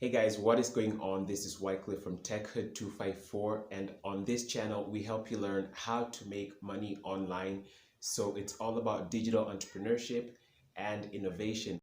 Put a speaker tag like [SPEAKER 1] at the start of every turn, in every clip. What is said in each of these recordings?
[SPEAKER 1] Hey guys, what is going on? This is Wycliffe from TechHood 254, and on this channel we help you learn how to make money online. So it's all about digital entrepreneurship and innovation.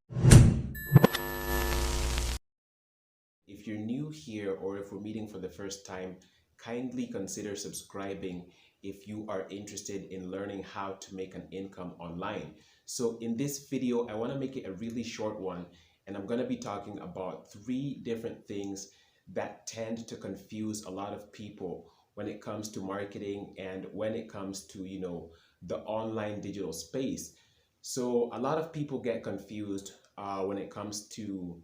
[SPEAKER 1] If you're new here or if we're meeting for the first time, kindly consider subscribing if you are interested in learning how to make an income online. So in this video, I want to make it a really short one, and I'm going to be talking about 3 different things that tend to confuse a lot of people when it comes to marketing and when it comes to, the online digital space. So a lot of people get confused when it comes to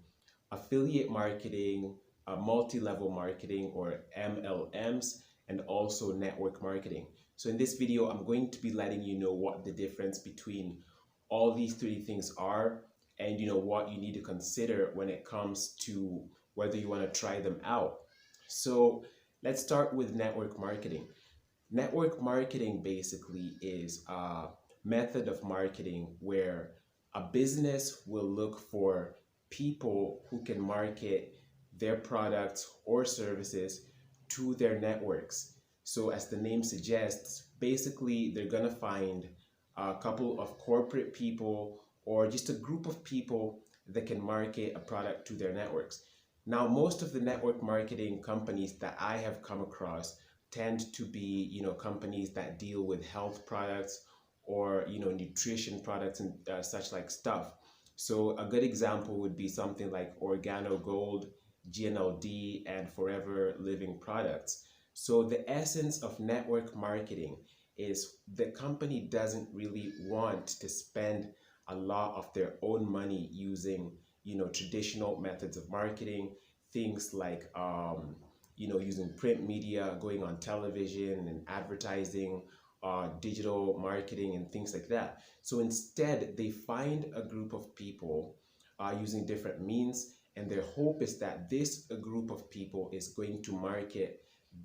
[SPEAKER 1] affiliate marketing, multi-level marketing or MLMs, and also network marketing. So in this video, I'm going to be letting you know what the difference between all these 3 things are, and what you need to consider when it comes to whether you want to try them out. So let's start with network marketing. Network marketing basically is a method of marketing where a business will look for people who can market their products or services to their networks. So as the name suggests, basically they're going to find a couple of corporate people or just a group of people that can market a product to their networks. Now, most of the network marketing companies that I have come across tend to be, companies that deal with health products or, nutrition products and such like stuff. So a good example would be something like Organo Gold, GNLD, and Forever Living Products. So the essence of network marketing is the company doesn't really want to spend a lot of their own money using, traditional methods of marketing, things like, using print media, going on television and advertising, digital marketing and things like that. So instead, they find a group of people using different means, and their hope is that this group of people is going to market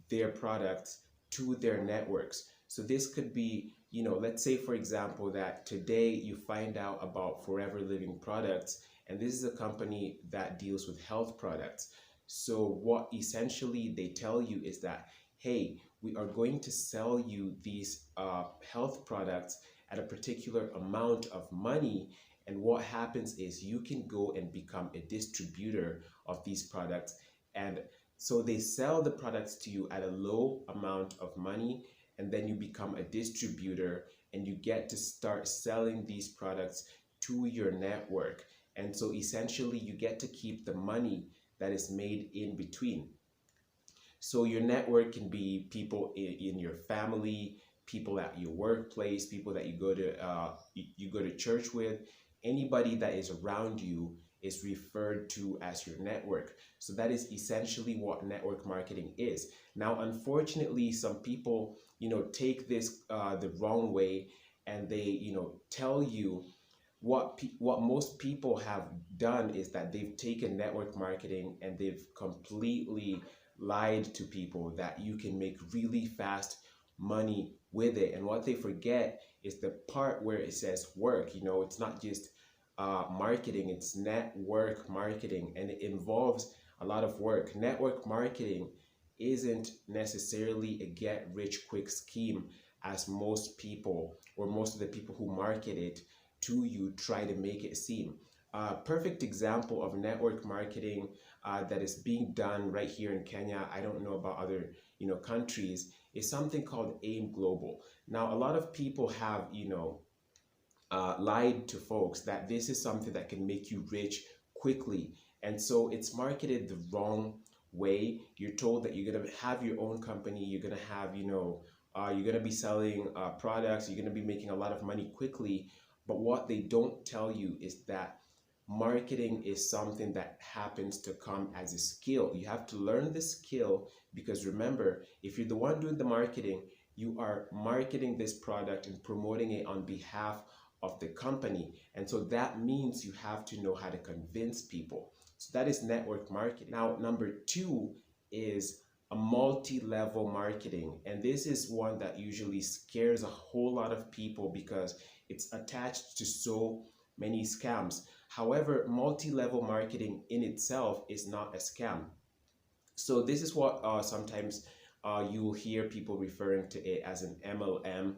[SPEAKER 1] their products to their networks. So this could be, let's say for example that today you find out about Forever Living Products, and this is a company that deals with health products. So what essentially they tell you is that, hey, we are going to sell you these health products at a particular amount of money, and what happens is you can go and become a distributor of these products. And so they sell the products to you at a low amount of money, and then you become a distributor and you get to start selling these products to your network. And so essentially you get to keep the money that is made in between. So your network can be people in your family, people at your workplace, people that you go to church with. Anybody that is around you is referred to as your network. So that is essentially what network marketing is. Now, unfortunately, some people, take this the wrong way, and they, tell you what most people have done is that they've taken network marketing and they've completely lied to people that you can make really fast money with it. And what they forget is the part where it says work. It's not just marketing, it's network marketing, and it involves a lot of work. Network marketing isn't necessarily a get rich quick scheme as most people or most of the people who market it to you try to make it seem. A perfect example of network marketing that is being done right here in Kenya, I don't know about other countries, is something called AIM Global. Now, a lot of people have lied to folks that this is something that can make you rich quickly, and so it's marketed the wrong way. You're told that you're gonna have your own company, you're gonna have you're gonna be selling products, you're gonna be making a lot of money quickly. But what they don't tell you is that marketing is something that happens to come as a skill. You have to learn the skill, because remember, if you're the one doing the marketing, you are marketing this product and promoting it on behalf of the company. And so that means you have to know how to convince people. So that is network marketing. Now, number 2 is a multi-level marketing. And this is one that usually scares a whole lot of people because it's attached to so many scams. However, multi-level marketing in itself is not a scam. So this is what sometimes you will hear people referring to it as an MLM,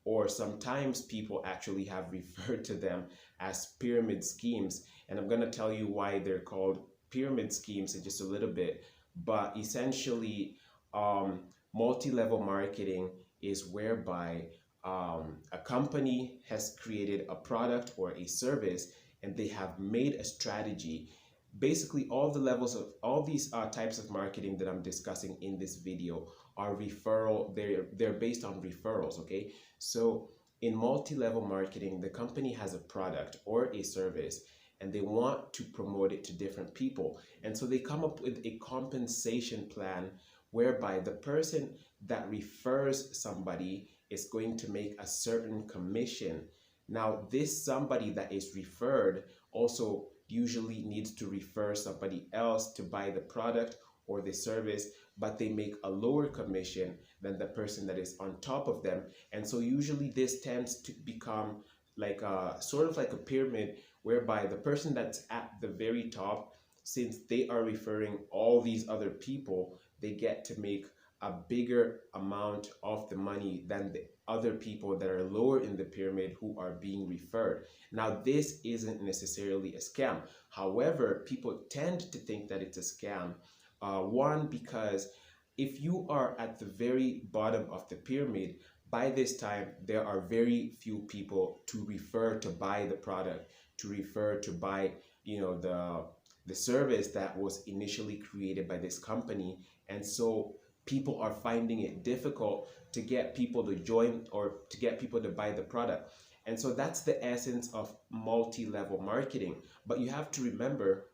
[SPEAKER 1] or sometimes people actually have referred to them as pyramid schemes. And I'm going to tell you why they're called pyramid schemes in just a little bit. But essentially, um, multi-level marketing is whereby a company has created a product or a service, and they have made a strategy. Basically, all the levels of all these types of marketing that I'm discussing in this video are referral. They're based on referrals. Okay, so in multi-level marketing, the company has a product or a service, and they want to promote it to different people, and so they come up with a compensation plan whereby the person that refers somebody is going to make a certain commission. Now, this somebody that is referred also usually needs to refer somebody else to buy the product or the service, but they make a lower commission than the person that is on top of them. And so usually this tends to become like a sort of like a pyramid, whereby the person that's at the very top, since they are referring all these other people, they get to make a bigger amount of the money than the other people that are lower in the pyramid who are being referred. Now, this isn't necessarily a scam. However, people tend to think that it's a scam. One, because if you are at the very bottom of the pyramid, by this time, there are very few people to refer to buy the product, to refer to buy, the service that was initially created by this company. And so people are finding it difficult to get people to join or to get people to buy the product. And so that's the essence of multi-level marketing. But you have to remember,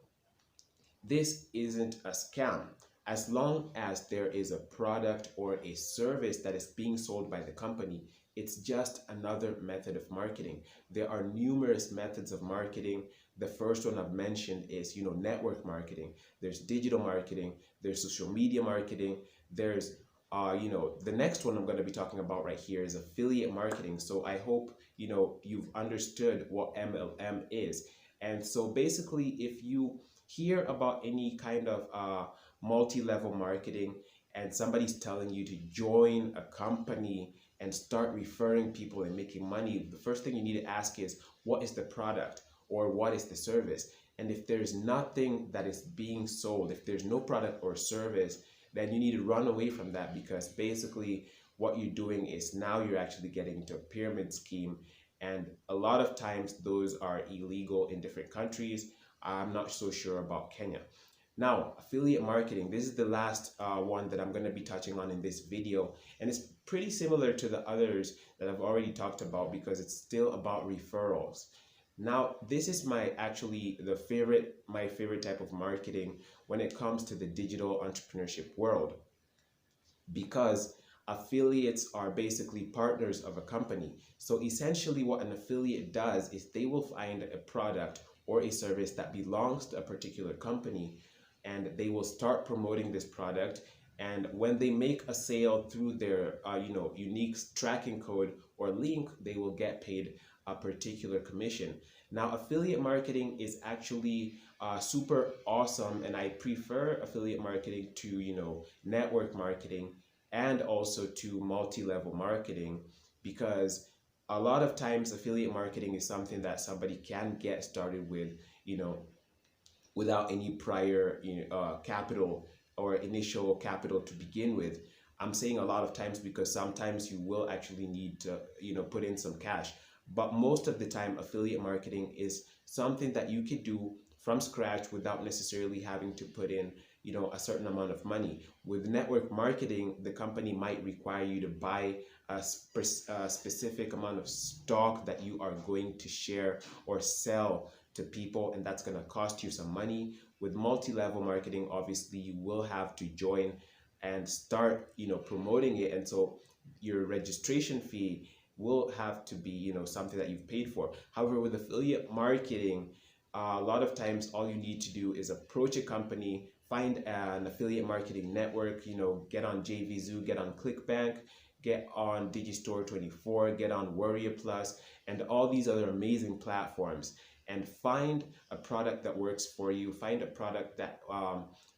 [SPEAKER 1] this isn't a scam. As long as there is a product or a service that is being sold by the company, it's just another method of marketing. There are numerous methods of marketing. The first one I've mentioned is, network marketing. There's digital marketing. There's social media marketing. There's, the next one I'm going to be talking about right here is affiliate marketing. So I hope, you've understood what MLM is. And so basically, if you hear about any kind of multi-level marketing and somebody's telling you to join a company and start referring people and making money, the first thing you need to ask is, what is the product or what is the service? And if there's nothing that is being sold, if there's no product or service, then you need to run away from that, because basically what you're doing is now you're actually getting into a pyramid scheme. And a lot of times those are illegal in different countries. I'm not so sure about Kenya. Now, affiliate marketing, this is the last one that I'm going to be touching on in this video. And it's pretty similar to the others that I've already talked about, because it's still about referrals. Now, this is my favorite type of marketing when it comes to the digital entrepreneurship world, because affiliates are basically partners of a company. So essentially what an affiliate does is they will find a product or a service that belongs to a particular company, and they will start promoting this product. And when they make a sale through their unique tracking code or link, they will get paid a particular commission. Now, affiliate marketing is actually super awesome, and I prefer affiliate marketing to network marketing and also to multi-level marketing, because a lot of times affiliate marketing is something that somebody can get started with without any prior capital or initial capital to begin with. I'm saying a lot of times because sometimes you will actually need to put in some cash. But most of the time, affiliate marketing is something that you could do from scratch without necessarily having to put in a certain amount of money. With network marketing, the company might require you to buy a specific amount of stock that you are going to share or sell to people, and that's going to cost you some money. With multi-level marketing, obviously you will have to join and start promoting it, and so your registration fee will have to be something that you've paid for. However, with affiliate marketing, a lot of times all you need to do is approach a company, find an affiliate marketing network, get on JVZoo, get on ClickBank, get on Digistore 24, get on Warrior Plus, and all these other amazing platforms. and find a product that works for you. Find a product that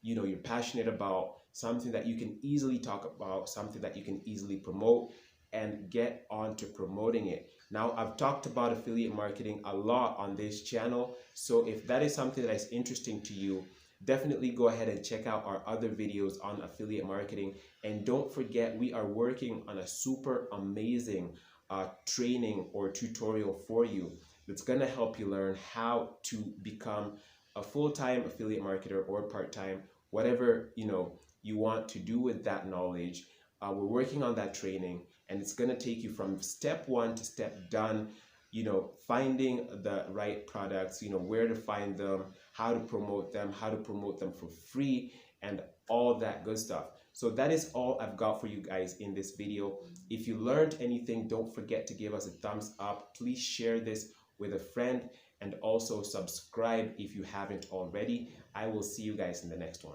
[SPEAKER 1] you're passionate about, something that you can easily talk about, something that you can easily promote, and get on to promoting it. Now, I've talked about affiliate marketing a lot on this channel, so if that is something that is interesting to you, definitely go ahead and check out our other videos on affiliate marketing. And don't forget, we are working on a super amazing training or tutorial for you that's going to help you learn how to become a full-time affiliate marketer or part-time, whatever you want to do with that knowledge. We're working on that training, and it's going to take you from step one to step done, finding the right products, where to find them, how to promote them for free, and all that good stuff. So that is all I've got for you guys in this video. If you learned anything, don't forget to give us a thumbs up. Please share this with a friend, and also subscribe if you haven't already. I will see you guys in the next one.